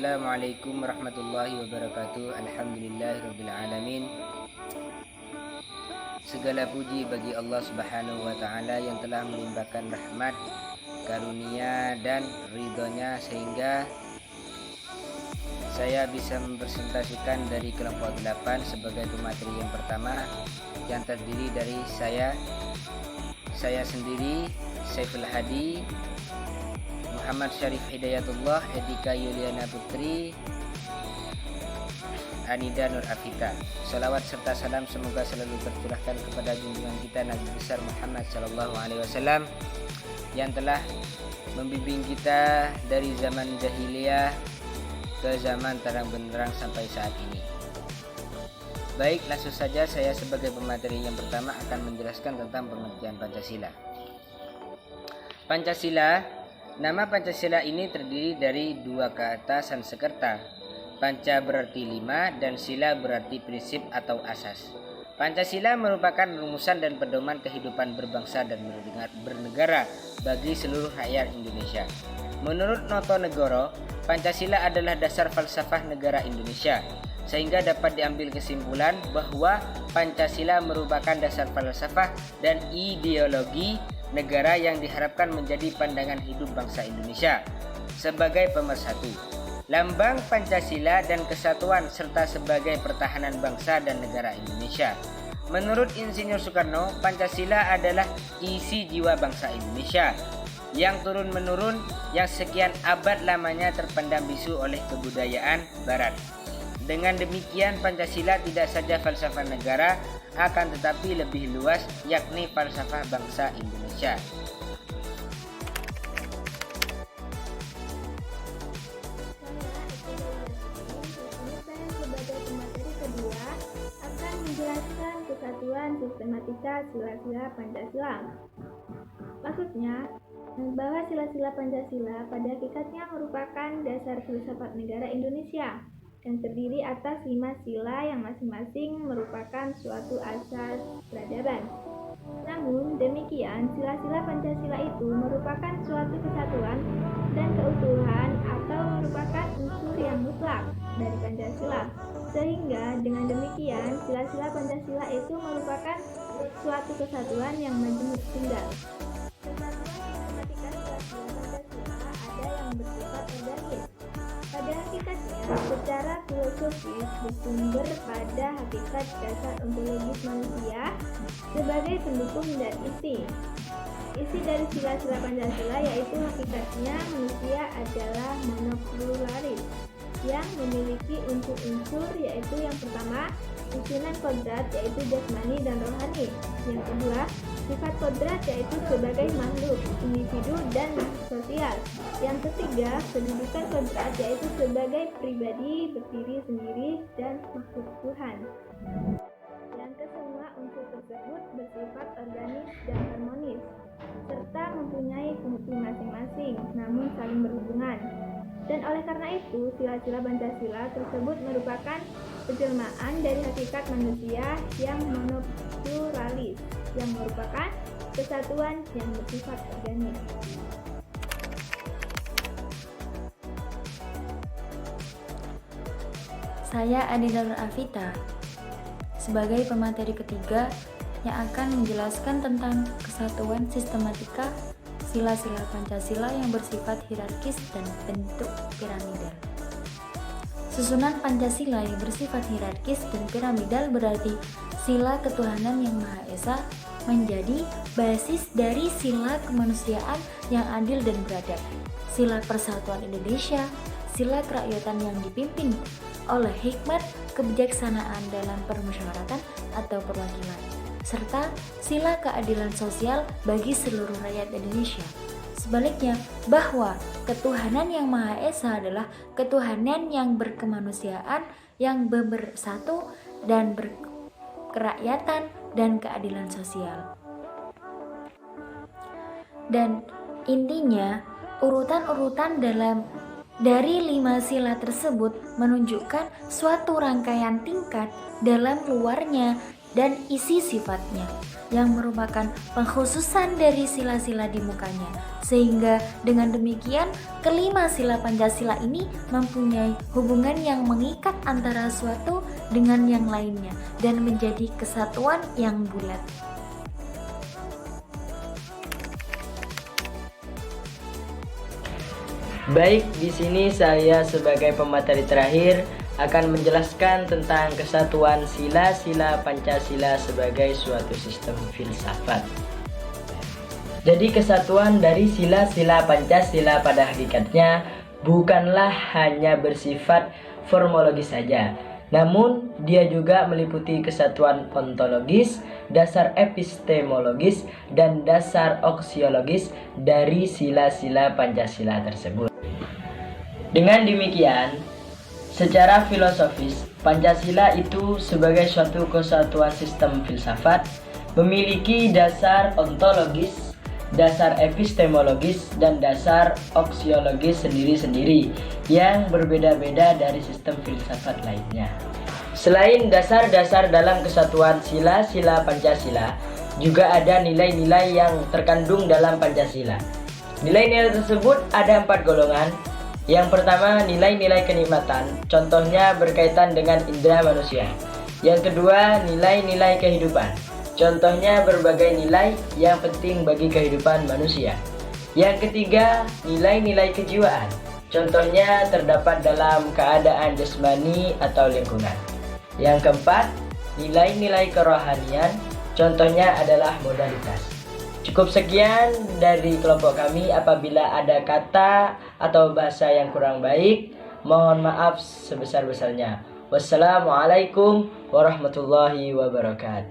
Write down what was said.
Assalamualaikum warahmatullahi wabarakatuh. Alhamdulillahirabbil alamin. Segala puji bagi Allah Subhanahu wa taala yang telah melimpahkan rahmat, karunia dan ridhonya sehingga saya bisa mempresentasikan dari kelompok 8 sebagai pemateri yang pertama yang terdiri dari saya sendiri, Saiful Hadi, Muhammad Syarif Hidayatullah, Edika Yuliana Putri, Anida Nur Afika. Salawat serta salam semoga selalu tercurahkan kepada junjungan kita Nabi besar Muhammad Sallallahu Alaihi Wasallam yang telah membimbing kita dari zaman jahiliyah ke zaman terang benderang sampai saat ini. Baik, langsung saja saya sebagai pemateri yang pertama akan menjelaskan tentang pengertian Pancasila. Pancasila, nama Pancasila ini terdiri dari dua kata Sanskerta. Panca berarti 5 dan sila berarti prinsip atau asas. Pancasila merupakan rumusan dan pedoman kehidupan berbangsa dan bernegara bagi seluruh rakyat Indonesia. Menurut Noto Negoro, Pancasila adalah dasar falsafah negara Indonesia, sehingga dapat diambil kesimpulan bahwa Pancasila merupakan dasar falsafah dan ideologi negara yang diharapkan menjadi pandangan hidup bangsa Indonesia sebagai pemersatu, lambang Pancasila dan kesatuan serta sebagai pertahanan bangsa dan negara Indonesia. Menurut Insinyur Soekarno, Pancasila adalah isi jiwa bangsa Indonesia yang turun-menurun yang sekian abad lamanya terpendam bisu oleh kebudayaan Barat. Dengan demikian, Pancasila tidak saja falsafah negara, akan tetapi lebih luas, yakni falsafah bangsa Indonesia. Saya sebagai pemateri kedua akan menjelaskan kesatuan sistematika sila-sila Pancasila. Maksudnya, bahwa sila-sila Pancasila pada hakikatnya merupakan dasar filsafat negara Indonesia yang terdiri atas 5 sila yang masing-masing merupakan suatu asas peradaban. Namun demikian, sila-sila Pancasila itu merupakan suatu kesatuan dan keutuhan atau merupakan unsur yang mutlak dari Pancasila. Sehingga dengan demikian, sila-sila Pancasila itu merupakan suatu kesatuan yang majemuk tunggal. Kesatuan sistematika sila-sila Pancasila ada yang bersifat organik. Pada hakikatnya, secara filosofis bersumber pada hakikat dasar ontologis manusia sebagai pendukung dan isi. Isi dari sila-sila Pancasila yaitu hakikatnya manusia adalah monopluralis yang memiliki unsur-unsur yaitu yang pertama, susunan kodrat yaitu jasmani dan rohani. Yang kedua, sifat kodrat yaitu sebagai makhluk, individu dan sosial. Yang ketiga, kedudukan kodrat yaitu sebagai pribadi, berdiri sendiri dan makhluk Tuhan. Yang kesemua, unsur tersebut bersifat organis dan harmonis serta mempunyai fungsi masing-masing namun saling berhubungan. Dan oleh karena itu, sila-sila Pancasila tersebut merupakan penjelmaan dari hakikat manusia yang monopluralis, yang merupakan kesatuan yang bersifat organik. Saya Anida Nur Afika sebagai pemateri ketiga yang akan menjelaskan tentang kesatuan sistematika sila-sila Pancasila yang bersifat hierarkis dan bentuk piramidal. Susunan Pancasila yang bersifat hierarkis dan piramidal berarti sila ketuhanan yang Maha Esa menjadi basis dari sila kemanusiaan yang adil dan beradab, sila persatuan Indonesia, sila kerakyatan yang dipimpin oleh hikmat kebijaksanaan dalam permusyawaratan atau perwakilan, serta sila keadilan sosial bagi seluruh rakyat Indonesia. Sebaliknya, bahwa ketuhanan yang Maha Esa adalah ketuhanan yang berkemanusiaan, yang bersatu dan berkerakyatan dan keadilan sosial. Dan intinya, urutan-urutan dari 5 sila tersebut menunjukkan suatu rangkaian tingkat dalam luarnya dan isi sifatnya, yang merupakan pengkhususan dari sila-sila di mukanya. Sehingga dengan demikian, kelima sila Pancasila ini mempunyai hubungan yang mengikat antara suatu dengan yang lainnya dan menjadi kesatuan yang bulat. Baik, di sini saya sebagai pemateri terakhir akan menjelaskan tentang kesatuan sila-sila Pancasila sebagai suatu sistem filsafat. Jadi kesatuan dari sila-sila Pancasila pada hakikatnya bukanlah hanya bersifat formologis saja, namun dia juga meliputi kesatuan ontologis, dasar epistemologis, dan dasar aksiologis dari sila-sila Pancasila tersebut. Dengan demikian, secara filosofis, Pancasila itu sebagai suatu kesatuan sistem filsafat memiliki dasar ontologis, dasar epistemologis, dan dasar aksiologis sendiri-sendiri yang berbeda-beda dari sistem filsafat lainnya. Selain dasar-dasar dalam kesatuan sila-sila Pancasila, juga ada nilai-nilai yang terkandung dalam Pancasila. Nilai-nilai tersebut ada 4 golongan. Yang pertama, nilai-nilai kenikmatan, contohnya berkaitan dengan indera manusia. Yang kedua, nilai-nilai kehidupan, contohnya berbagai nilai yang penting bagi kehidupan manusia. Yang ketiga, nilai-nilai kejiwaan, contohnya terdapat dalam keadaan jasmani atau lingkungan. Yang keempat, nilai-nilai kerohanian, contohnya adalah modalitas. Cukup sekian dari kelompok kami. Apabila ada kata atau bahasa yang kurang baik, mohon maaf sebesar-besarnya. Wassalamualaikum warahmatullahi wabarakatuh.